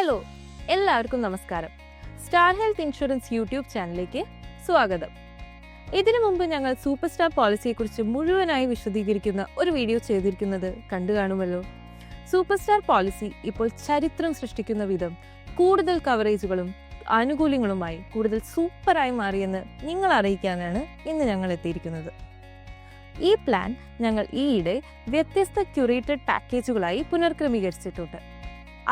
Hello, എല്ലാവർക്കും നമസ്കാരം. Star health insurance YouTube ചാനലിലേക്ക് സ്വാഗതം. ഇതിനു മുമ്പ് ഞങ്ങൾ സൂപ്പർ സ്റ്റാർ പോളിസിയെക്കുറിച്ച് മുഴുവനായി വിശദീകരിക്കുന്ന ഒരു വീഡിയോ ചെയ്തിരിക്കുന്നത് കണ്ടു കാണുമല്ലോ. സൂപ്പർ സ്റ്റാർ പോളിസി ഇപ്പോൾ ചരിത്രം സൃഷ്ടിക്കുന്ന വിധം കൂടുതൽ കവറേജുകളും ആനുകൂല്യങ്ങളുമായി കൂടുതൽ സൂപ്പറായി മാറിയെന്ന് നിങ്ങൾ അറിയിക്കാനാണ് ഇന്ന് ഞങ്ങൾ എത്തിയിരിക്കുന്നത്. ഈ പ്ലാൻ ഞങ്ങൾ ഈയിടെ വ്യത്യസ്ത ക്യൂറേറ്റഡ് പാക്കേജുകളായി പുനർക്രമീകരിച്ചിട്ടുണ്ട്.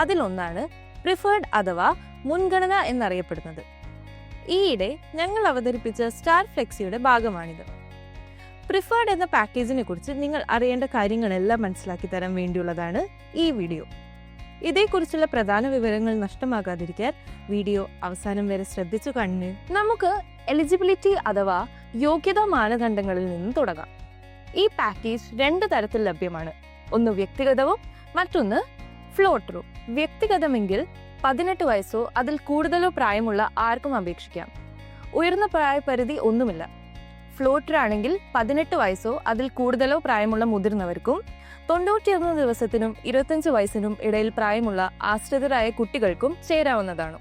അതിലൊന്നാണ് പ്രിഫേർഡ് അഥവാ മുൻഗണന എന്നറിയപ്പെടുന്നത്. ഈയിടെ ഞങ്ങൾ അവതരിപ്പിച്ച സ്റ്റാർ ഫ്ലെക്സിയുടെ ഭാഗമാണിത്. പ്രിഫേർഡ് എന്ന പാക്കേജിനെ കുറിച്ച് നിങ്ങൾ അറിയേണ്ട കാര്യങ്ങളെല്ലാം മനസ്സിലാക്കി തരാൻ വേണ്ടിയുള്ളതാണ് ഈ വീഡിയോ. ഇതേക്കുറിച്ചുള്ള പ്രധാന വിവരങ്ങൾ നഷ്ടമാകാതിരിക്കാൻ വീഡിയോ അവസാനം വരെ ശ്രദ്ധിച്ചു കാണുന്നു. നമുക്ക് എലിജിബിലിറ്റി അഥവാ യോഗ്യതാ മാനദണ്ഡങ്ങളിൽ നിന്ന് തുടങ്ങാം. ഈ പാക്കേജ് 2 തരത്തിൽ ലഭ്യമാണ്. ഒന്ന് വ്യക്തിഗതവും മറ്റൊന്ന് ഫ്ലോട്ടറും. വ്യക്തിഗതമെങ്കിൽ 18 വയസ്സോ അതിൽ കൂടുതലോ പ്രായമുള്ള ആർക്കും അപേക്ഷിക്കാം. ഉയർന്ന പ്രായപരിധി ഒന്നുമില്ല. ഫ്ലോട്ടർ ആണെങ്കിൽ 18 വയസ്സോ അതിൽ കൂടുതലോ പ്രായമുള്ള മുതിർന്നവർക്കും 91 ദിവസത്തിനും 25 വയസ്സിനും ഇടയിൽ പ്രായമുള്ള ആശ്രിതരായ കുട്ടികൾക്കും ചേരാവുന്നതാണ്.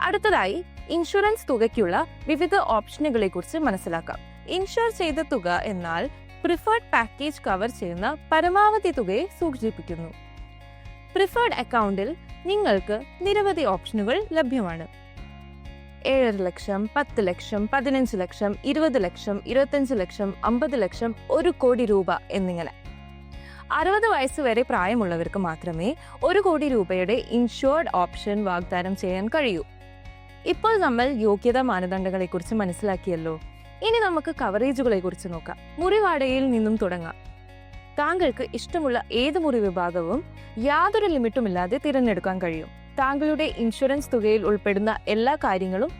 അടുത്തതായി ഇൻഷുറൻസ് തുകയ്ക്കുള്ള വിവിധ ഓപ്ഷനുകളെ കുറിച്ച് മനസ്സിലാക്കാം. ഇൻഷുർ ചെയ്ത തുക എന്നാൽ പ്രിഫേർഡ് പാക്കേജ് കവർ ചെയ്യുന്ന പരമാവധി തുകയെ സൂചിപ്പിക്കുന്നു. പ്രിഫേർഡ് അക്കൗണ്ടിൽ നിങ്ങൾക്ക് നിരവധി ഓപ്ഷനുകൾ ലഭ്യമാണ്. 7 ലക്ഷം, 10 ലക്ഷം, 15 ലക്ഷം, 20 ലക്ഷം, 25 ലക്ഷം, 50 ലക്ഷം, 1 കോടി രൂപ എന്നിങ്ങനെ. 60 വയസ്സ് വരെ പ്രായമുള്ളവർക്ക് മാത്രമേ 1 കോടി രൂപയുടെ ഇൻഷുർഡ് ഓപ്ഷൻ വാഗ്ദാനം ചെയ്യാൻ കഴിയൂ. ഇപ്പോൾ നമ്മൾ യോഗ്യതാ മാനദണ്ഡങ്ങളെ കുറിച്ച് മനസ്സിലാക്കിയല്ലോ. ഇനി നമുക്ക് കവറേജുകളെ കുറിച്ച് നോക്കാം. മുറി വാടകയിൽ നിന്നും തുടങ്ങാം. താങ്കൾക്ക് ഇഷ്ടമുള്ള ഏത് മുറി വിഭാഗവും യാതൊരു ലിമിറ്റുമില്ലാതെ തിരഞ്ഞെടുക്കാൻ കഴിയും. താങ്കളുടെ ഇൻഷുറൻസ് തുകയിൽ ഉൾപ്പെടുന്ന എല്ലാ കാര്യങ്ങളും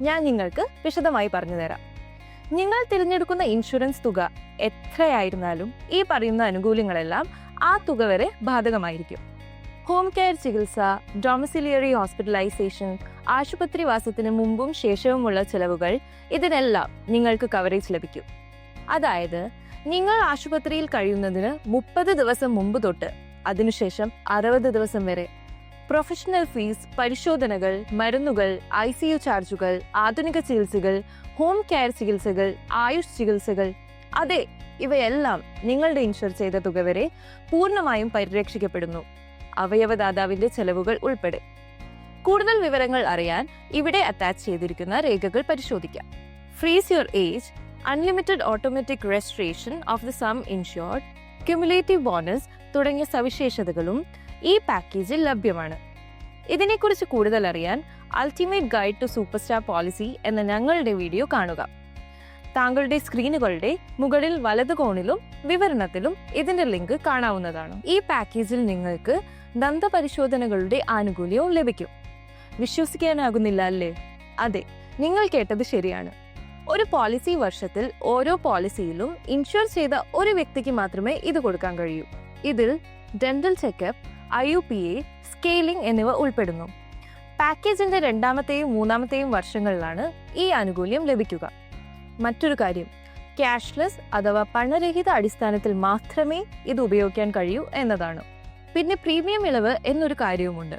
ഞാൻ നിങ്ങൾക്ക് വിശദമായി പറഞ്ഞുതരാം. നിങ്ങൾ തിരഞ്ഞെടുക്കുന്ന ഇൻഷുറൻസ് തുക എത്രയായിരുന്നാലും ഈ പറയുന്ന ആനുകൂല്യങ്ങളെല്ലാം ആ തുക വരെ ബാധകമായിരിക്കും. ഹോം കെയർ ചികിത്സ, ഡൊമിസിലിയറി ഹോസ്പിറ്റലൈസേഷൻ, ആശുപത്രിവാസത്തിന് മുമ്പും ശേഷവുമുള്ള ചെലവുകൾ, ഇതിനെല്ലാം നിങ്ങൾക്ക് കവറേജ് ലഭിക്കും. അതായത് നിങ്ങൾ ആശുപത്രിയിൽ കഴിയുന്നതിന് 30 ദിവസം മുമ്പ് തൊട്ട് അതിനുശേഷം 60 ദിവസം വരെ പ്രൊഫഷണൽ ഫീസ്, പരിശോധനകൾ, മരുന്നുകൾ, ICU ചാർജുകൾ, ആധുനിക ചികിത്സകൾ, ഹോം കെയർ ചികിത്സകൾ, ആയുഷ് ചികിത്സകൾ, അതെ ഇവയെല്ലാം നിങ്ങളുടെ ഇൻഷുർ ചെയ്ത തുക വരെ പൂർണ്ണമായും പരിരക്ഷിക്കപ്പെടുന്നു, അവയവദാതാവിന്റെ ചെലവുകൾ ഉൾപ്പെടെ. കൂടുതൽ വിവരങ്ങൾ അറിയാൻ ഇവിടെ അറ്റാച്ച് ചെയ്തിരിക്കുന്ന രേഖകൾ പരിശോധിക്കാം. Freeze your age, unlimited automatic registration of the sum insured, cumulative bonus തുടങ്ങിയ സവിശേഷതകളും ഈ പാക്കേജിൽ ലഭ്യമാണ്. ഇതിനെക്കുറിച്ച് കൂടുതൽ അറിയാൻ ultimate guide to super star policy എന്ന ഞങ്ങളുടെ വീഡിയോ കാണുക. താങ്കളുടെ സ്ക്രീനുകളുടെ മുകളിൽ വലതു കോണിലും വിവരണത്തിലും ഇതിന്റെ ലിങ്ക് കാണാവുന്നതാണ്. ഈ പാക്കേജിൽ നിങ്ങൾക്ക് ദന്തപരിശോധനകളുടെ ആനുകൂല്യവും ലഭിക്കും. വിശ്വസിക്കാനാകുന്നില്ല അല്ലേ? അതെ, നിങ്ങൾ കേട്ടത് ശരിയാണ്. ഒരു പോളിസി വർഷത്തിൽ ഓരോ പോളിസിയിലും ഇൻഷുർ ചെയ്ത ഒരു വ്യക്തിക്ക് മാത്രമേ ഇത് കൊടുക്കാൻ കഴിയൂ. ഇതിൽ ഡെന്റൽ ചെക്കപ്പ്, IUPA, സ്കെയിലിംഗ് എന്നിവ ഉൾപ്പെടുന്നു. പാക്കേജിന്റെ 2ാമത്തെയും 3ാമത്തെയും വർഷങ്ങളിലാണ് ഈ ആനുകൂല്യം ലഭിക്കുക. മറ്റൊരു കാര്യം, ക്യാഷ്ലെസ് അഥവാ പണരഹിത അടിസ്ഥാനത്തിൽ മാത്രമേ ഇത് ഉപയോഗിക്കാൻ കഴിയൂ എന്നതാണ്. പിന്നെ പ്രീമിയം ഇളവ് എന്നൊരു കാര്യവുമുണ്ട്.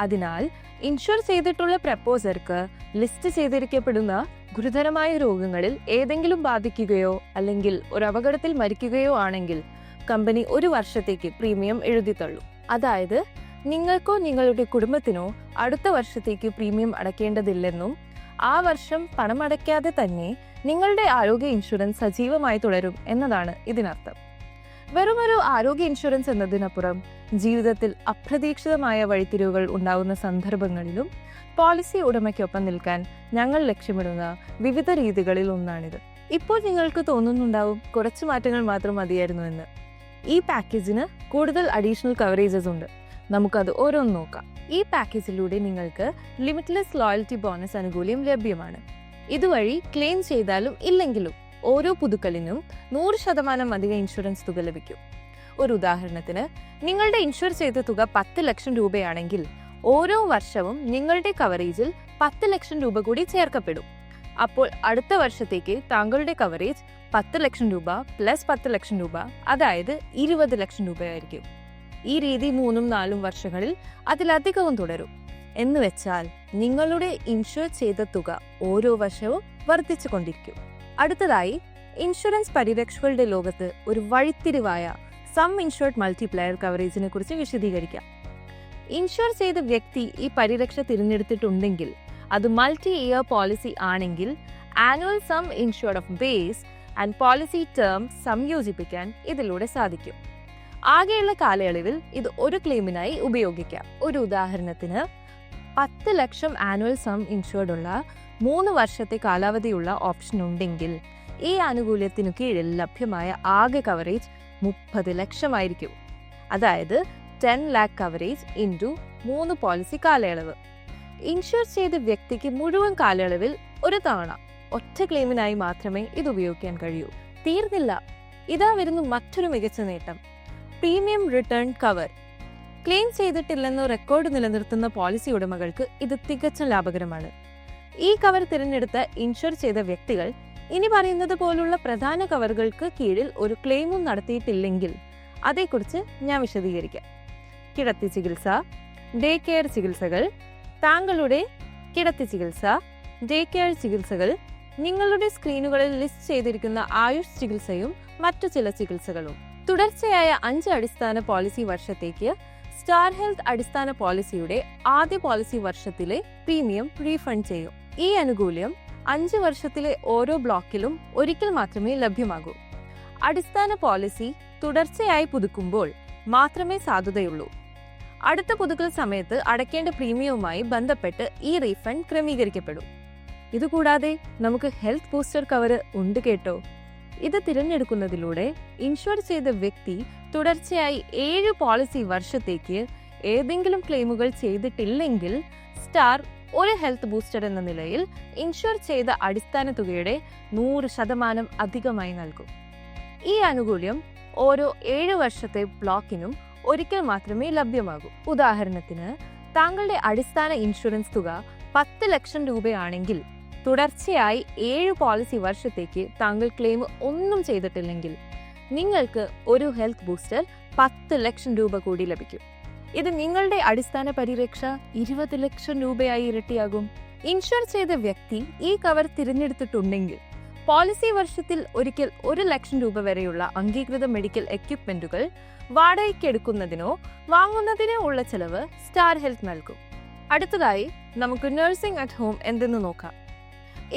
അതിനാൽ ഇൻഷുർ ചെയ്തിട്ടുള്ള പ്രപ്പോസർക്ക് ലിസ്റ്റ് ചെയ്തിരിക്കപ്പെടുന്ന ഗുരുതരമായ രോഗങ്ങളിൽ ഏതെങ്കിലും ബാധിക്കുകയോ അല്ലെങ്കിൽ ഒരു അപകടത്തിൽ മരിക്കുകയോ ആണെങ്കിൽ കമ്പനി 1 വർഷത്തേക്ക് പ്രീമിയം എഴുതിത്തള്ളു. അതായത് നിങ്ങൾക്കോ നിങ്ങളുടെ കുടുംബത്തിനോ അടുത്ത വർഷത്തേക്ക് പ്രീമിയം അടയ്ക്കേണ്ടതില്ലെന്നും ആ വർഷം പണമടയ്ക്കാതെ തന്നെ നിങ്ങളുടെ ആരോഗ്യ ഇൻഷുറൻസ് സജീവമായി തുടരും എന്നതാണ് ഇതിനർത്ഥം. വെറുമൊരു ആരോഗ്യ ഇൻഷുറൻസ് എന്നതിനപ്പുറം ജീവിതത്തിൽ അപ്രതീക്ഷിതമായ വഴിത്തിരിവുകൾ ഉണ്ടാകുന്ന സന്ദർഭങ്ങളിലും പോളിസി ഉടമയ്ക്കൊപ്പം നിൽക്കാൻ ഞങ്ങൾ ലക്ഷ്യമിടുന്ന വിവിധ രീതികളിൽ ഒന്നാണിത്. ഇപ്പോൾ നിങ്ങൾക്ക് തോന്നുന്നുണ്ടാവും കുറച്ച് മാറ്റങ്ങൾ മാത്രം മതിയായിരുന്നു എന്ന്. ഈ പാക്കേജിന് കൂടുതൽ അഡീഷണൽ കവറേജസ് ഉണ്ട്. നമുക്കത് ഓരോന്ന് നോക്കാം. ഈ പാക്കേജിലൂടെ നിങ്ങൾക്ക് ലിമിറ്റ്ലെസ് ലോയൽറ്റി ബോണസ് ആനുകൂല്യം ലഭ്യമാണ്. ഇതുവഴി ക്ലെയിം ചെയ്താലും ഇല്ലെങ്കിലും ഓരോ പുതുക്കലിനും 100% അധിക ഇൻഷുറൻസ് തുക ലഭിക്കും. ഒരു ഉദാഹരണത്തിന്, നിങ്ങളുടെ ഇൻഷുർ ചെയ്ത തുക 10 ലക്ഷം രൂപയാണെങ്കിൽ ഓരോ വർഷവും നിങ്ങളുടെ കവറേജിൽ 10 ലക്ഷം രൂപ കൂടി ചേർക്കപ്പെടും. അപ്പോൾ അടുത്ത വർഷത്തേക്ക് താങ്കളുടെ കവറേജ് 10 ലക്ഷം രൂപ പ്ലസ് 10 ലക്ഷം രൂപ, അതായത് 20 ലക്ഷം രൂപയായിരിക്കും. ഈ രീതി 3-4 വർഷങ്ങളിൽ അതിലധികവും തുടരും. എന്ന് വെച്ചാൽ നിങ്ങളുടെ ഇൻഷുർ ചെയ്ത തുക ഓരോ വർഷവും വർദ്ധിച്ചുകൊണ്ടിരിക്കും. അടുത്തതായി ഇൻഷുറൻസ് പരിരക്ഷകളുടെ ലോകത്ത് ഒരു വഴിത്തിരിവായ സം ഇൻഷുർഡ് മൾട്ടിപ്ലയർ കവറേജിനെ കുറിച്ച് വിശദീകരിക്കാം. ഇൻഷുർ ചെയ്ത വ്യക്തി ഈ പരിരക്ഷ തിരഞ്ഞെടുത്തിട്ടുണ്ടെങ്കിൽ, അത് മൾട്ടി ഇയർ പോളിസി ആണെങ്കിൽ annual sum insured of base and policy term സംയോജിപ്പിക്കാൻ ഇതിലൂടെ സാധിക്കും. ആകെയുള്ള കാലയളവിൽ ഇത് ഒരു ക്ലെയിമിനായി ഉപയോഗിക്കാം. ഒരു ഉദാഹരണത്തിന് 10 ലക്ഷം ആനുവൽ സം ഇൻഷുർഡ് ഉള്ള 3 വർഷത്തെ കാലാവധിയുള്ള ഓപ്ഷൻ ഉണ്ടെങ്കിൽ ഈ ആനുകൂല്യത്തിനു കീഴിൽ ലഭ്യമായ ആകെ കവറേജ് 30 ലക്ഷമായിരിക്കും. അതായത് 10 lakh കവറേജ് ഇൻറ്റു 3 പോളിസി കാലയളവ്. ഇൻഷുർ ചെയ്ത വ്യക്തിക്ക് മുഴുവൻ കാലയളവിൽ ഒരു തവണ ഒറ്റ ക്ലെയിമിനായി മാത്രമേ ഇത് ഉപയോഗിക്കാൻ കഴിയൂ. തീർന്നില്ല, ഇതാ വരുന്നു മറ്റൊരു മികച്ച നേട്ടം: പ്രീമിയം റിട്ടേൺ കവർ. ക്ലെയിം ചെയ്തിട്ടില്ലെന്നോ റെക്കോർഡ് നിലനിർത്തുന്ന പോളിസി ഉടമകൾക്ക് ഇത് തികച്ചും ലാഭകരമാണ്. ഈ കവർ തിരഞ്ഞെടുത്ത ഇൻഷുർ ചെയ്ത വ്യക്തികൾ ഇനി പറയുന്നത് പോലുള്ള പ്രധാന കവറുകൾക്ക് കീഴിൽ ഒരു ക്ലെയിമും നടത്തിയിട്ടില്ലെങ്കിൽ അതേക്കുറിച്ച് ഞാൻ വിശദീകരിക്കാം. കിടത്തി ചികിത്സ, ഡേ കെയർ ചികിത്സകൾ, താങ്കളുടെ കിടത്തി ചികിത്സ, ഡേ കെയർ ചികിത്സകൾ, നിങ്ങളുടെ സ്ക്രീനുകളിൽ ലിസ്റ്റ് ചെയ്തിരിക്കുന്ന ആയുഷ് ചികിത്സയും മറ്റു ചില ചികിത്സകളും. തുടർച്ചയായ 5 അടിസ്ഥാന പോളിസി വർഷത്തേക്ക് സ്റ്റാർ ഹെൽത്ത് അടിസ്ഥാന പോളിസിയുടെ ആദ്യ പോളിസി വർഷത്തിലെ പ്രീമിയം റീഫണ്ട് ചെയ്യും. ഈ ആനുകൂല്യം 5 വർഷത്തിലെ ഓരോ ബ്ലോക്കിലും ഒരിക്കൽ മാത്രമേ ലഭ്യമാകൂ. അടിസ്ഥാന പോളിസി തുടർച്ചയായി പുതുക്കുമ്പോൾ മാത്രമേ സാധുതയുള്ളൂ. അടുത്ത പുതുക്കൽ സമയത്ത് അടയ്ക്കേണ്ട പ്രീമിയവുമായി ബന്ധപ്പെട്ട് ഈ റീഫണ്ട് ക്രമീകരിക്കപ്പെടും. ഇതുകൂടാതെ നമുക്ക് ഹെൽത്ത് ബൂസ്റ്റർ കവർ ഉണ്ട് കേട്ടോ. ഇത് തിരഞ്ഞെടുക്കുന്നതിലൂടെ ഇൻഷുർ ചെയ്ത വ്യക്തി തുടർച്ചയായി 7 പോളിസി വർഷത്തേക്ക് ഏതെങ്കിലും ക്ലെയിമുകൾ ചെയ്തിട്ടില്ലെങ്കിൽ സ്റ്റാർ ഒരു ഹെൽത്ത് ബൂസ്റ്റർ എന്ന നിലയിൽ ഇൻഷുർ ചെയ്ത അടിസ്ഥാന തുകയുടെ 100% അധികമായി നൽകും. ഈ ആനുകൂല്യം ഓരോ 7 വർഷത്തെ ബ്ലോക്കിനും ഒരിക്കൽ മാത്രമേ ലഭ്യമാകൂ. ഉദാഹരണത്തിന്, താങ്കളുടെ അടിസ്ഥാന ഇൻഷുറൻസ് തുക 10 ലക്ഷം രൂപയാണെങ്കിൽ തുടർച്ചയായി 7 പോളിസി വർഷത്തേക്ക് താങ്കൾ ക്ലെയിം ഒന്നും ചെയ്തിട്ടില്ലെങ്കിൽ നിങ്ങൾക്ക് ഒരു ഹെൽത്ത് ബൂസ്റ്റർ 10 ലക്ഷം രൂപ കൂടി ലഭിക്കും. ഇത് നിങ്ങളുടെ അടിസ്ഥാന പരിരക്ഷ 20 ലക്ഷം രൂപയായി ഇരട്ടിയാകും. ഇൻഷുർ ചെയ്ത വ്യക്തി ഈ കവർ തിരഞ്ഞെടുത്തിട്ടുണ്ടെങ്കിൽ പോളിസി വർഷത്തിൽ ഒരിക്കൽ 1 ലക്ഷം രൂപ വരെയുള്ള അംഗീകൃത മെഡിക്കൽ എക്യുപ്മെന്റുകൾ വാടകയ്ക്കെടുക്കുന്നതിനോ വാങ്ങുന്നതിനോ ഉള്ള ചെലവ് സ്റ്റാർ ഹെൽത്ത് നൽകും. അടുത്തതായി നമുക്ക് നഴ്സിംഗ് അറ്റ് ഹോം എന്തെന്ന് നോക്കാം.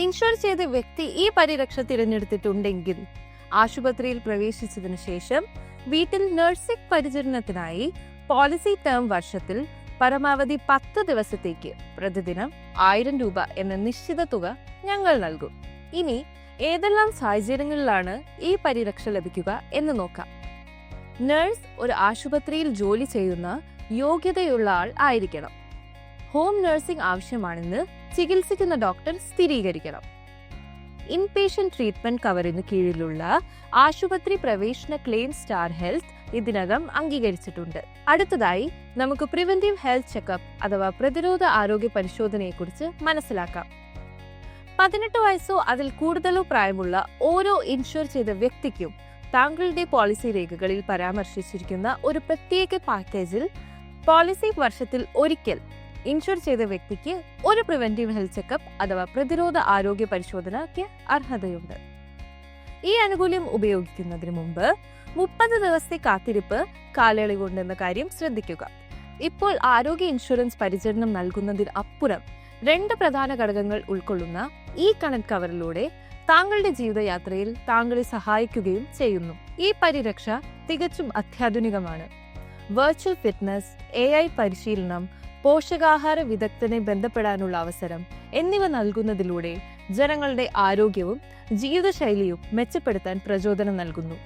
ഇൻഷുർ ചെയ്ത വ്യക്തി ഈ പരിരക്ഷ തിരഞ്ഞെടുത്തിട്ടുണ്ടെങ്കിൽ ആശുപത്രിയിൽ പ്രവേശിച്ചതിനു ശേഷം വീട്ടിൽ നഴ്സിംഗ് പരിചരണത്തിനായി പോളിസി ടേം വർഷത്തിൽ പരമാവധി 10 ദിവസത്തേക്ക് പ്രതിദിനം 1000 രൂപ എന്ന നിശ്ചിത തുക ഞങ്ങൾ നൽകും. ഇനി ഏതെല്ലാം സാഹചര്യങ്ങളിലാണ് ഈ പരിരക്ഷ ലഭിക്കുക എന്ന് നോക്കാം. നഴ്സ് ഒരു ആശുപത്രിയിൽ ജോലി ചെയ്യുന്ന യോഗ്യതയുള്ള ആൾ ആയിരിക്കണം. ഹോം നഴ്സിംഗ് ആവശ്യമാണെന്ന് ചികിത്സിക്കുന്ന ഡോക്ടർ സ്ഥിരീകരിക്കണം. ഇൻപേഷ്യന്റ് ട്രീറ്റ്മെന്റ് കവറിന് കീഴിലുള്ള ആശുപത്രി പ്രവേശന ക്ലെയിം സ്റ്റാർ ഹെൽത്ത് ഇതിനകം അംഗീകരിച്ചിട്ടുണ്ട്. അടുത്തതായി നമുക്ക് പ്രിവെന്റീവ് ഹെൽത്ത് ചെക്കപ്പ് അഥവാ പ്രതിരോധ ആരോഗ്യ പരിശോധനയെക്കുറിച്ച് മനസ്സിലാക്കാം. 18 വയസ്സോ അതിൽ കൂടുതലോ പ്രായമുള്ള ഓരോ ഇൻഷുർ ചെയ്ത വ്യക്തിക്കും താങ്കളുടെ പോളിസി രേഖകളിൽ പരാമർശിച്ചിരിക്കുന്ന ഒരു പ്രത്യേക പാക്കേജിൽ പോളിസി വർഷത്തിൽ ഒരിക്കൽ ഇൻഷുർ ചെയ്ത വ്യക്തിക്ക് ഒരു പ്രിവെന്റീവ് ഹെൽത്ത് ചെക്കപ്പ് അഥവാ പ്രതിരോധ ആരോഗ്യ പരിശോധനയ്ക്ക് അർഹതയുണ്ട്. ഈ ആനുകൂല്യം ഉപയോഗിക്കുന്നതിന് മുമ്പ് 30 ദിവസത്തെ കാത്തിരിപ്പ് കാലയളവുണ്ടെന്ന കാര്യം ശ്രദ്ധിക്കുക. ഇപ്പോൾ ആരോഗ്യ ഇൻഷുറൻസ് പരിചരണം നൽകുന്നതിന് അപ്പുറം 2 പ്രധാന ഘടകങ്ങൾ ഉൾക്കൊള്ളുന്ന ഈ കണക്ട് കവറിലൂടെ താങ്കളുടെ ജീവിതയാത്രയിൽ താങ്കളെ സഹായിക്കുകയും ചെയ്യുന്നു. ഈ പരിരക്ഷ തികച്ചും അത്യാധുനികമാണ്. വെർച്വൽ ഫിറ്റ്നസ്, AI പരിശീലനം, പോഷകാഹാര വിദഗ്ധനെ ബന്ധപ്പെടാനുള്ള അവസരം എന്നിവ നൽകുന്നതിലൂടെ ജനങ്ങളുടെ ആരോഗ്യവും ജീവിതശൈലിയും മെച്ചപ്പെടുത്താൻ പ്രചോദനം നൽകുന്നു.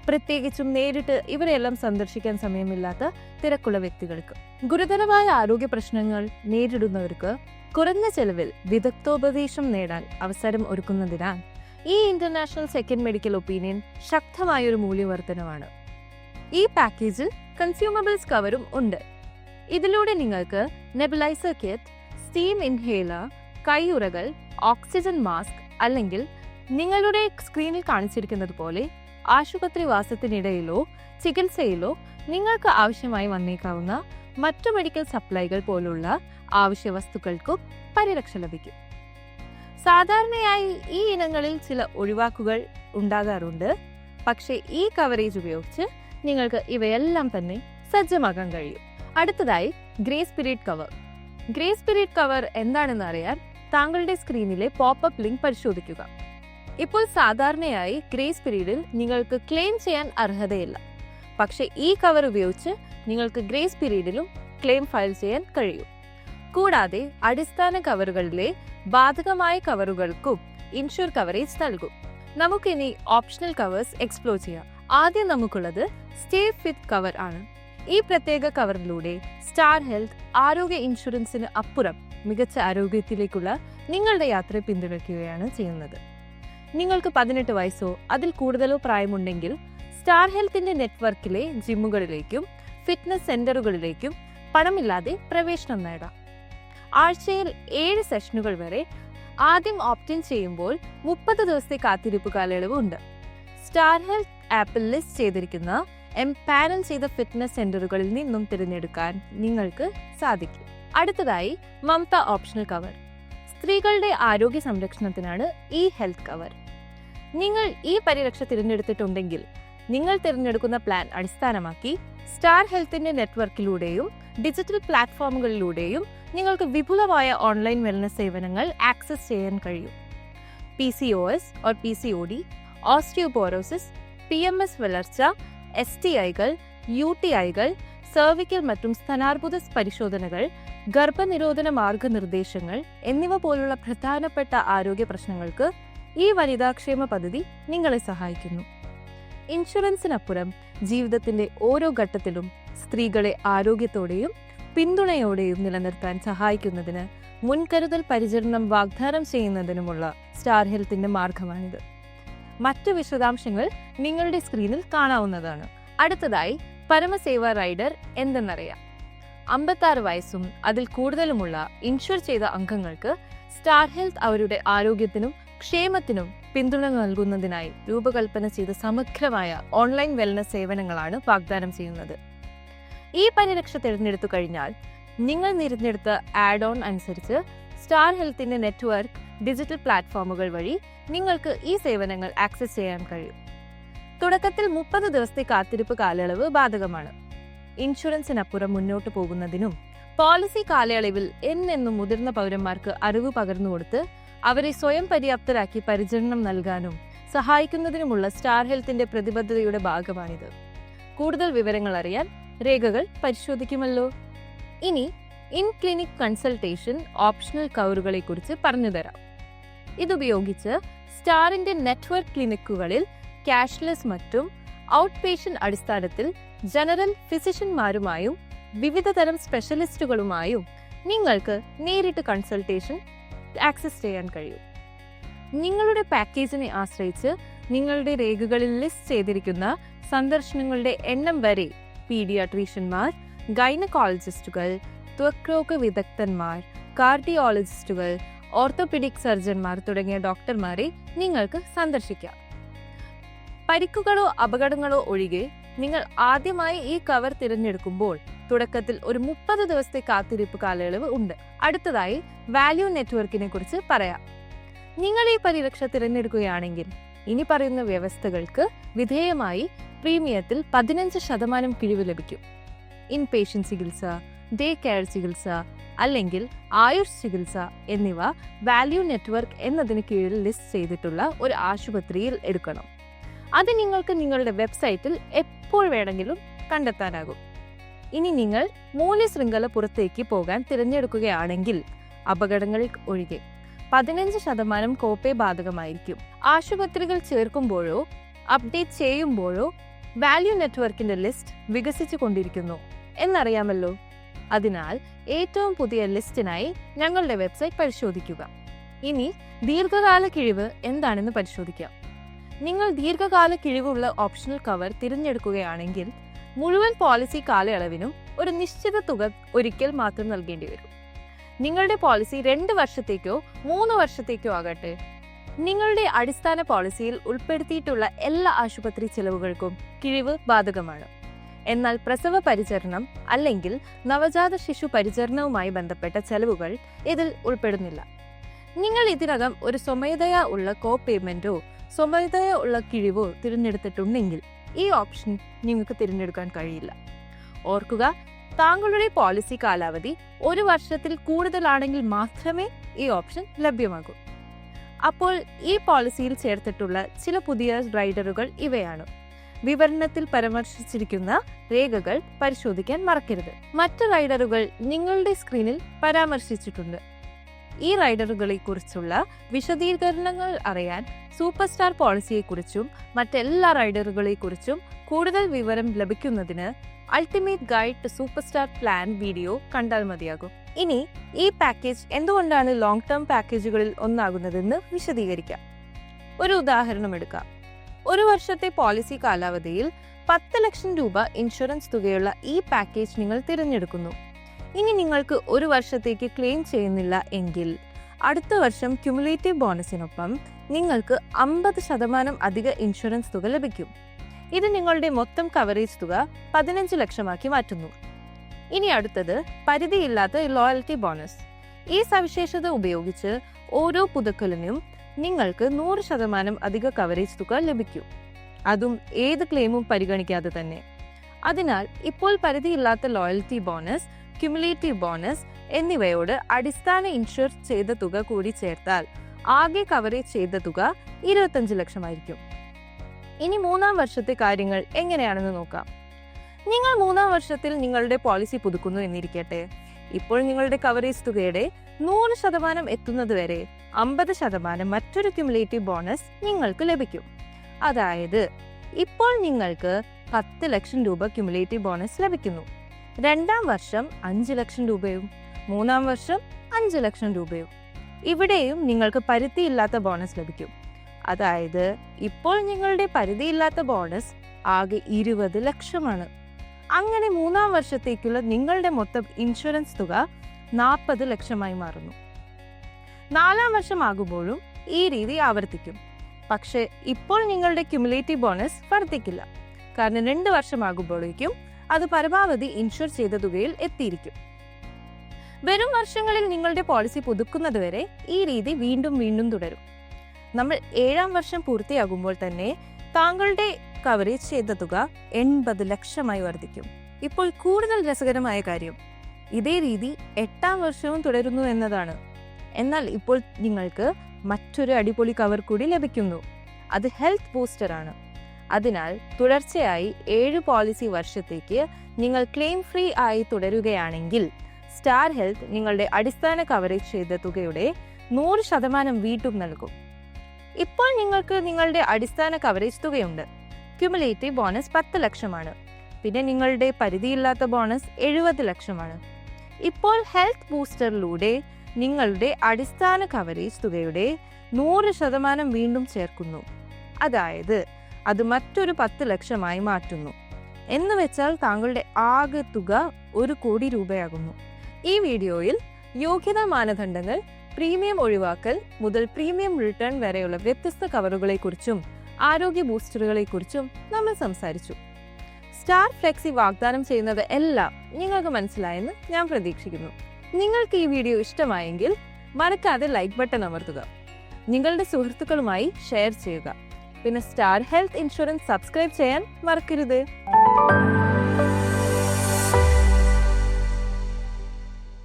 പ്രത്യേകിച്ചും നേരിട്ട് ഇവരെല്ലാം സന്ദർശിക്കാൻ സമയമില്ലാത്ത തിരക്കുള്ള വ്യക്തികൾക്ക്. ഗുരുതരമായ ആരോഗ്യ പ്രശ്നങ്ങൾ നേരിടുന്നവർക്ക് കുറഞ്ഞ ചെലവിൽ വിദഗ്ധോപദേശം നേടാൻ അവസരം ഒരുക്കുന്നതിനാൽ ഈ ഇന്റർനാഷണൽ സെക്കൻഡ് മെഡിക്കൽ ഒപ്പീനിയൻ ശക്തമായൊരു മൂല്യവർദ്ധനമാണ്. ഈ പാക്കേജിൽ കൺസ്യൂമബിൾസ് കവറും ഉണ്ട്. ഇതിലൂടെ നിങ്ങൾക്ക് നെബുലൈസർ കിറ്റ്, സ്റ്റീം ഇൻഹേലർ, കൈയുറകൾ, ഓക്സിജൻ മാസ്ക് അല്ലെങ്കിൽ നിങ്ങളുടെ സ്ക്രീനിൽ കാണിച്ചിരിക്കുന്നത് പോലെ ആശുപത്രി വാസത്തിനിടയിലോ ചികിത്സയിലോ നിങ്ങൾക്ക് ആവശ്യമായി വന്നേക്കാവുന്ന മറ്റു മെഡിക്കൽ സപ്ലൈകൾ പോലുള്ള ആവശ്യ വസ്തുക്കൾക്കും പരിരക്ഷ ലഭിക്കും. സാധാരണയായി ഈ ഇനങ്ങളിൽ ചില ഒഴിവാക്കുകൾ ഉണ്ടാകാറുണ്ട്. പക്ഷേ ഈ കവറേജ് ഉപയോഗിച്ച് നിങ്ങൾക്ക് ഇവയെല്ലാം തന്നെ സജ്ജമാക്കാൻ കഴിയും. അടുത്തതായി grace period cover. Grace period cover എന്താണെന്ന് അറിയാൻ താങ്കളുടെ സ്ക്രീനിലെ പോപ്പപ്പ് ലിങ്ക് പരിശോധിക്കുക. ഇപ്പോൾ സാധാരണയായി ഗ്രേസ് പീരീഡിൽ നിങ്ങൾക്ക് ക്ലെയിം ചെയ്യാൻ അർഹതയില്ല. പക്ഷേ ഈ കവർ ഉപയോഗിച്ച് നിങ്ങൾക്ക് ഗ്രേസ് പീരീഡിലും ക്ലെയിം ഫയൽ ചെയ്യാൻ കഴിയും. കൂടാതെ അടിസ്ഥാന കവറുകളിലെ ബാധകമായ കവറുകൾക്കും ഇൻഷുർ കവറേജ് നൽകും. നമുക്കിനി ഓപ്ഷണൽ കവേഴ്സ് എക്സ്പ്ലോർ ചെയ്യാം. ആദ്യം നമുക്കുള്ളത് സ്റ്റേ ഫിറ്റ് കവർ ആണ്. ഈ പ്രത്യേക കവറിലൂടെ സ്റ്റാർ ഹെൽത്ത് ആരോഗ്യ ഇൻഷുറൻസിന് അപ്പുറം മികച്ച ആരോഗ്യത്തിലേക്കുള്ള നിങ്ങളുടെ യാത്രയെ പിന്തുണയ്ക്കുകയാണ് ചെയ്യുന്നത്. നിങ്ങൾക്ക് 18 വയസ്സോ അതിൽ കൂടുതലോ പ്രായമുണ്ടെങ്കിൽ സ്റ്റാർ ഹെൽത്തിന്റെ നെറ്റ്വർക്കിലെ ജിമ്മുകളിലേക്കും ഫിറ്റ്നസ് സെന്ററുകളിലേക്കും പണമില്ലാതെ പ്രവേശനം നേടാം. ആഴ്ചയിൽ 7 സെഷനുകൾ വരെ. ആദ്യം ഓപ്റ്റിൻ ചെയ്യുമ്പോൾ 30 ദിവസത്തെ കാത്തിരിപ്പ് കാലയളവ് ഉണ്ട്. സ്റ്റാർ ഹെൽത്ത് ആപ്പിൽ ലിസ്റ്റ് ചെയ്തിരിക്കുന്ന എംപാനൽ ചെയ്ത ഫിറ്റ്നസ് സെന്ററുകളിൽ നിന്നും തിരഞ്ഞെടുക്കാൻ നിങ്ങൾക്ക് സാധിക്കും. അടുത്തതായി മമത ഓപ്ഷണൽ കവർ. സ്ത്രീകളുടെ ആരോഗ്യ സംരക്ഷണത്തിനാണ് ഈ ഹെൽത്ത് കവർ. നിങ്ങൾ ഈ പരിരക്ഷ തിരഞ്ഞെടുത്തിട്ടുണ്ടെങ്കിൽ നിങ്ങൾ തിരഞ്ഞെടുക്കുന്ന പ്ലാൻ അടിസ്ഥാനമാക്കി സ്റ്റാർ ഹെൽത്തിന്റെ നെറ്റ്വർക്കിലൂടെയും ഡിജിറ്റൽ പ്ലാറ്റ്ഫോമുകളിലൂടെയും നിങ്ങൾക്ക് വിപുലമായ ഓൺലൈൻ വെൽനസ് സേവനങ്ങൾ ആക്സസ് ചെയ്യാൻ കഴിയും. PCOS or PCOD, osteoporosis, PMS വളർച്ച, STIകൾ, UTIകൾ, സെർവിക്കൽ மற்றும் സ്തനാർബുദ പരിശോധനകൾ, ഗർഭനിരോധന മാർഗനിർദ്ദേശങ്ങൾ എന്നിവ പോലുള്ള പ്രധാനപ്പെട്ട ആരോഗ്യ പ്രശ്നങ്ങൾക്ക് ഈ വനിതാക്ഷേമ പദ്ധതി നിങ്ങളെ സഹായിക്കുന്നു. ഇൻഷുറൻസിനപ്പുറം ജീവിതത്തിന്റെ ഓരോ ഘട്ടത്തിലും സ്ത്രീകളെ ആരോഗ്യത്തോടെയും പിന്തുണയോടെയും നിലനിർത്താൻ സഹായിക്കുന്നതിന് മുൻകരുതൽ പരിചരണം വാഗ്ദാനം ചെയ്യുന്നതിനുമുള്ള സ്റ്റാർ ഹെൽത്തിന്റെ മാർഗമാണിത്. മറ്റു വിശദാംശങ്ങൾ നിങ്ങളുടെ സ്ക്രീനിൽ കാണാവുന്നതാണ്. അടുത്തതായി പരമസേവ റൈഡർ എന്തെന്നറിയാം. 56 വയസ്സും അതിൽ കൂടുതലുമുള്ള ഇൻഷുർ ചെയ്ത അംഗങ്ങൾക്ക് സ്റ്റാർ ഹെൽത്ത് അവരുടെ ആരോഗ്യത്തിനും ക്ഷേമത്തിനും പിന്തുണ നൽകുന്നതിനായി രൂപകൽപ്പന ചെയ്ത സമഗ്രമായ ഓൺലൈൻ വെൽനസ് സേവനങ്ങളാണ് വാഗ്ദാനം ചെയ്യുന്നത്. ഈ പരിരക്ഷ തിരഞ്ഞെടുത്തു കഴിഞ്ഞാൽ നിങ്ങൾ തിരഞ്ഞെടുത്ത ആഡ് ഓൺ അനുസരിച്ച് സ്റ്റാർ ഹെൽത്തിന്റെ നെറ്റ്വർക്ക് ഡിജിറ്റൽ പ്ലാറ്റ്ഫോമുകൾ വഴി നിങ്ങൾക്ക് ഈ സേവനങ്ങൾ ആക്സസ് ചെയ്യാൻ കഴിയും. തുടക്കത്തിൽ 30 ദിവസത്തെ കാത്തിരിപ്പ് കാലയളവ് ബാധകമാണ്. ഇൻഷുറൻസിനപ്പുറം മുന്നോട്ട് പോകുന്നതിനും പോളിസി കാലയളവിൽ എന്നെന്നും മുതിർന്ന പൗരന്മാർക്ക് അറിവ് പകർന്നുകൊടുത്ത് അവരെ സ്വയം പര്യാപ്തരാക്കി പരിചരണം നൽകാനും സഹായിക്കുന്നതിനുമുള്ള സ്റ്റാർ ഹെൽത്തിന്റെ പ്രതിബദ്ധതയുടെ ഭാഗമാണിത്. കൂടുതൽ വിവരങ്ങൾ അറിയാൻ രേഖകൾ പരിശോധിക്കുമല്ലോ. ഇനി ഇൻ ക്ലിനിക് കൺസൾട്ടേഷൻ ഓപ്ഷണൽ കവറുകളെ കുറിച്ച് പറഞ്ഞുതരാം. ഇതുപയോഗിച്ച് സ്റ്റാറിന്റെ നെറ്റ്വർക്ക് ക്ലിനിക്കുകളിൽ ക്യാഷ്ലെസ് மற்றும் ഔട്ട് പേഷ്യന്റ് അടിസ്ഥാനത്തിൽ ജനറൽ ഫിസിഷ്യന്മാരുമായും വിവിധ തരം സ്പെഷ്യലിസ്റ്റുകളുമായും നിങ്ങൾക്ക് നേരിട്ട് കൺസൾട്ടേഷൻ ആക്സസ് ചെയ്യാൻ കഴിയും. നിങ്ങളുടെ പാക്കേജിനെ ആശ്രയിച്ച് നിങ്ങളുടെ രേഖകളിൽ ലിസ്റ്റ് ചെയ്തിരിക്കുന്ന സന്ദർശനങ്ങളുടെ എണ്ണം വരെ പീഡിയാട്രീഷ്യന്മാർ, ഗൈനക്കോളജിസ്റ്റുകൾ, ത്വക്രോഗ വിദഗ്ധന്മാർ, കാർഡിയോളജിസ്റ്റുകൾ, ഓർത്തോപീഡിക് സർജന്മാർ തുടങ്ങിയ ഡോക്ടർമാരെ നിങ്ങൾക്ക് സന്ദർശിക്കാം. പരിക്കുകളോ അപകടങ്ങളോ ഒഴികെ നിങ്ങൾ ആദ്യമായി ഈ കവർ തിരഞ്ഞെടുക്കുമ്പോൾ തുടക്കത്തിൽ ഒരു 30 ദിവസത്തെ കാത്തിരിപ്പ് കാലയളവ് ഉണ്ട്. അടുത്തതായി വാല്യൂ നെറ്റ്വർക്കിനെ കുറിച്ച് പറയാം. നിങ്ങൾ ഈ പരിരക്ഷ തിരഞ്ഞെടുക്കുകയാണെങ്കിൽ ഇനി പറയുന്ന വ്യവസ്ഥകൾക്ക് വിധേയമായി പ്രീമിയത്തിൽ 15% കിഴിവ് ലഭിക്കും. ഇൻ പേഷ്യന്റ് ചികിത്സ, ഡേ കെയർ ചികിത്സ അല്ലെങ്കിൽ ആയുഷ് ചികിത്സ എന്നിവ വാല്യൂ നെറ്റ്വർക്ക് എന്നതിന് കീഴിൽ ലിസ്റ്റ് ചെയ്തിട്ടുള്ള ഒരു ആശുപത്രിയിൽ എടുക്കണം. അത് നിങ്ങൾക്ക് നിങ്ങളുടെ വെബ്സൈറ്റിൽ എപ്പോൾ വേണമെങ്കിലും കണ്ടെത്താനാകും. ഇനി നിങ്ങൾ മൂല്യശൃംഖല പുറത്തേക്ക് പോകാൻ തിരഞ്ഞെടുക്കുകയാണെങ്കിൽ അപകടങ്ങളിൽ ഒഴികെ 15% കോപ്പേ ബാധകമായിരിക്കും. ആശുപത്രികൾ ചേർക്കുമ്പോഴോ അപ്ഡേറ്റ് ചെയ്യുമ്പോഴോ വാല്യൂ നെറ്റ്വർക്കിന്റെ ലിസ്റ്റ് വികസിച്ചു കൊണ്ടിരിക്കുന്നു എന്നറിയാമല്ലോ. അതിനാൽ ഏറ്റവും പുതിയ ലിസ്റ്റിനായി ഞങ്ങളുടെ വെബ്സൈറ്റ് പരിശോധിക്കുക. ഇനി ദീർഘകാല കിഴിവ് എന്താണെന്ന് പരിശോധിക്കാം. നിങ്ങൾ ദീർഘകാല കിഴിവുള്ള ഓപ്ഷണൽ കവർ തിരഞ്ഞെടുക്കുകയാണെങ്കിൽ മുഴുവൻ പോളിസി കാലയളവിനും ഒരു നിശ്ചിത തുക ഒരിക്കൽ മാത്രം നൽകേണ്ടി വരും. നിങ്ങളുടെ പോളിസി 2 വർഷത്തേക്കോ 3 വർഷത്തേക്കോ ആകട്ടെ, നിങ്ങളുടെ അടിസ്ഥാന പോളിസിയിൽ ഉൾപ്പെടുത്തിയിട്ടുള്ള എല്ലാ ആശുപത്രി ചെലവുകൾക്കും കിഴിവ് ബാധകമാണ്. എന്നാൽ പ്രസവ പരിചരണം അല്ലെങ്കിൽ നവജാത ശിശു പരിചരണവുമായി ബന്ധപ്പെട്ട ചെലവുകൾ ഇതിൽ ഉൾപ്പെടുന്നില്ല. നിങ്ങൾ ഇതിനകം ഒരു സ്വമേധയാ ഉള്ള കോ പേയ്മെന്റോ സ്വമേധയാ ഉള്ള കിഴിവോ തിരഞ്ഞെടുത്തിട്ടുണ്ടെങ്കിൽ ഈ ഓപ്ഷൻ നിങ്ങൾക്ക് തിരഞ്ഞെടുക്കാൻ കഴിയില്ല. ഓർക്കുക, താങ്കളുടെ പോളിസി കാലാവധി 1 വർഷത്തിൽ കൂടുതലാണെങ്കിൽ മാത്രമേ ഈ ഓപ്ഷൻ ലഭ്യമാകൂ. അപ്പോൾ ഈ പോളിസിയിൽ ചേർത്തിട്ടുള്ള ചില പുതിയ റൈഡറുകൾ ഇവയാണ്. വിവരണത്തിൽ പരാമർശിച്ചിരിക്കുന്ന രേഖകൾ പരിശോധിക്കാൻ മറക്കരുത്. മറ്റ് റൈഡറുകൾ നിങ്ങളുടെ സ്ക്രീനിൽ പരാമർശിച്ചിട്ടുണ്ട്. ഈ റൈഡറുകളെ കുറിച്ചുള്ള വിശദീകരണങ്ങൾ അറിയാൻ സൂപ്പർ സ്റ്റാർ പോളിസിയെക്കുറിച്ചും മറ്റെല്ലാ റൈഡറുകളെ കുറിച്ചും കൂടുതൽ വിവരം ലഭിക്കുന്നതിന് ultimate guide to super star plan video കണ്ടാൽ മതിയാകും. ഇനി ഈ പാക്കേജ് എന്തുകൊണ്ടാണ് ലോങ് ടേം പാക്കേജുകളിൽ ഒന്നാകുന്നതെന്ന് വിശദീകരിക്കാം. ഒരു ഉദാഹരണം എടുക്കാം. 1 വർഷത്തെ പോളിസി കാലാവധിയിൽ 10 ലക്ഷം രൂപ ഇൻഷുറൻസ് തുകയുള്ള ഈ പാക്കേജ് നിങ്ങൾ തിരഞ്ഞെടുക്കുന്നു. ഇനി നിങ്ങൾക്ക് 1 വർഷത്തേക്ക് ക്ലെയിം ചെയ്യുന്നില്ല എങ്കിൽ അടുത്ത വർഷം ക്യുമുലേറ്റീവ് ബോണസിനൊപ്പം നിങ്ങൾക്ക് 50% അധിക ഇൻഷുറൻസ് തുക ലഭിക്കും. ഇത് നിങ്ങളുടെ മൊത്തം കവറേജ് തുക 15 ലക്ഷമാക്കി മാറ്റുന്നു. ഇനി അടുത്തത് പരിധിയില്ലാത്ത ലോയൽറ്റി ബോണസ്. ഈ സവിശേഷത ഉപയോഗിച്ച് ഓരോ പുതുക്കലിനും നിങ്ങൾക്ക് 100% അധിക കവറേജ് തുക ലഭിക്കും, അതും ഏത് ക്ലെയിമും പരിഗണിക്കാതെ തന്നെ. അതിനാൽ ഇപ്പോൾ പരിധിയില്ലാത്ത ലോയൽറ്റി ബോണസ്, ക്യുമുലേറ്റീവ് ബോണസ് എന്നിവയോട് അടിസ്ഥാന ഇൻഷുർ ചെയ്ത തുക കൂടി ചേർത്താൽ ആകെ കവറേജ് ചെയ്ത തുക 25 ലക്ഷമായിരിക്കും. ഇനി 3-ാം വർഷത്തെ കാര്യങ്ങൾ എങ്ങനെയാണെന്ന് നോക്കാം. നിങ്ങൾ 3-ാം വർഷത്തിൽ നിങ്ങളുടെ പോളിസി പുതുക്കുന്നു എന്നിരിക്കട്ടെ. ഇപ്പോൾ നിങ്ങളുടെ കവറേജ് തുകയുടെ 100% എത്തുന്നതുവരെ 50% മറ്റൊരു ക്യുമുലേറ്റീവ് ബോണസ് നിങ്ങൾക്ക് ലഭിക്കും. അതായത് ഇപ്പോൾ നിങ്ങൾക്ക് 10 ലക്ഷം രൂപ ക്യുമുലേറ്റീവ് ബോണസ് ലഭിക്കുന്നു. 2-ാം വർഷം 5 ലക്ഷം രൂപയും 3-ാം വർഷം 5 ലക്ഷം രൂപയും. ഇവിടെയും നിങ്ങൾക്ക് പരിധിയില്ലാത്ത ബോണസ് ലഭിക്കും. അതായത് ഇപ്പോൾ നിങ്ങളുടെ പരിധിയില്ലാത്ത ബോണസ് ആകെ 20 ലക്ഷമാണ്. അങ്ങനെ 3-ാം വർഷത്തേക്കുള്ള നിങ്ങളുടെ മൊത്തം ഇൻഷുറൻസ് തുക 40 ലക്ഷമായി മാറുന്നു. 4-ാം വർഷം ആകുമ്പോഴും ഈ രീതി ആവർത്തിക്കും. പക്ഷേ ഇപ്പോൾ നിങ്ങളുടെ ക്യുമുലേറ്റീവ് ബോണസ് വർദ്ധിക്കില്ല. കാരണം 2 വർഷമാകുമ്പോഴേക്കും അത് പരമാവധി ഇൻഷുർ ചെയ്ത തുകയിൽ എത്തിയിരിക്കും. വരും വർഷങ്ങളിൽ നിങ്ങളുടെ പോളിസി പുതുക്കുന്നതുവരെ ഈ രീതി വീണ്ടും വീണ്ടും തുടരും. നമ്മൾ 7-ാം വർഷം പൂർത്തിയാകുമ്പോൾ തന്നെ താങ്കളുടെ കവറേജ് ചെയ്ത തുക 80 ലക്ഷമായി വർദ്ധിക്കും. ഇപ്പോൾ കൂടുതൽ രസകരമായ കാര്യം, ഇതേ രീതി 8-ാം വർഷവും തുടരുന്നു എന്നതാണ്. എന്നാൽ ഇപ്പോൾ നിങ്ങൾക്ക് മറ്റൊരു അടിപൊളി കവർ കൂടി ലഭിക്കുന്നു. അത് ഹെൽത്ത് ബൂസ്റ്റർ ആണ്. അതിനാൽ തുടർച്ചയായി 7 പോളിസി വർഷത്തേക്ക് നിങ്ങൾ ക്ലെയിം ഫ്രീ ആയി തുടരുകയാണെങ്കിൽ സ്റ്റാർ ഹെൽത്ത് നിങ്ങളുടെ അടിസ്ഥാന കവറേജ് ചെയ്ത തുകയുടെ 100% വീണ്ടും നൽകും. ഇപ്പോൾ നിങ്ങൾക്ക് നിങ്ങളുടെ അടിസ്ഥാന കവറേജ് തുകയുണ്ട്. ക്യുമുലേറ്റീവ് ബോണസ് 10 ലക്ഷമാണ്. പിന്നെ നിങ്ങളുടെ പരിധിയില്ലാത്ത ബോണസ് 70 ലക്ഷമാണ്. ഇപ്പോൾ ഹെൽത്ത് ബൂസ്റ്ററിലൂടെ നിങ്ങളുടെ അടിസ്ഥാന കവറേജ് തുകയുടെ 100% വീണ്ടും ചേർക്കുന്നു. അതായത് അത് മറ്റൊരു 10 ലക്ഷമായി മാറ്റുന്നു. എന്ന് വെച്ചാൽ താങ്കളുടെ ആകെ തുക 1 കോടി രൂപയാകുന്നു. ഈ വീഡിയോയിൽ യോഗ്യതാ മാനദണ്ഡങ്ങൾ, പ്രീമിയം ഒഴിവാക്കൽ മുതൽ പ്രീമിയം റിട്ടേൺ വരെയുള്ള വ്യത്യസ്ത കവറുകളെക്കുറിച്ചും ആരോഗ്യ ബൂസ്റ്ററുകളെക്കുറിച്ചും നമ്മൾ സംസാരിച്ചു. സ്റ്റാർ ഫ്ലെക്സി വാഗ്ദാനം ചെയ്യുന്നത് എല്ലാം നിങ്ങൾക്ക് മനസ്സിലായെന്ന് ഞാൻ പ്രതീക്ഷിക്കുന്നു. നിങ്ങൾക്ക് ഈ വീഡിയോ ഇഷ്ടമായെങ്കിൽ മറക്കാതെ ലൈക്ക് ബട്ടൺ അമർത്തുക. നിങ്ങളുടെ സുഹൃത്തുക്കളുമായി ഷെയർ ചെയ്യുക. പിന്നെ സ്റ്റാർ ഹെൽത്ത് ഇൻഷുറൻസ് സബ്സ്ക്രൈബ് ചെയ്യാൻ മറക്കരുത്.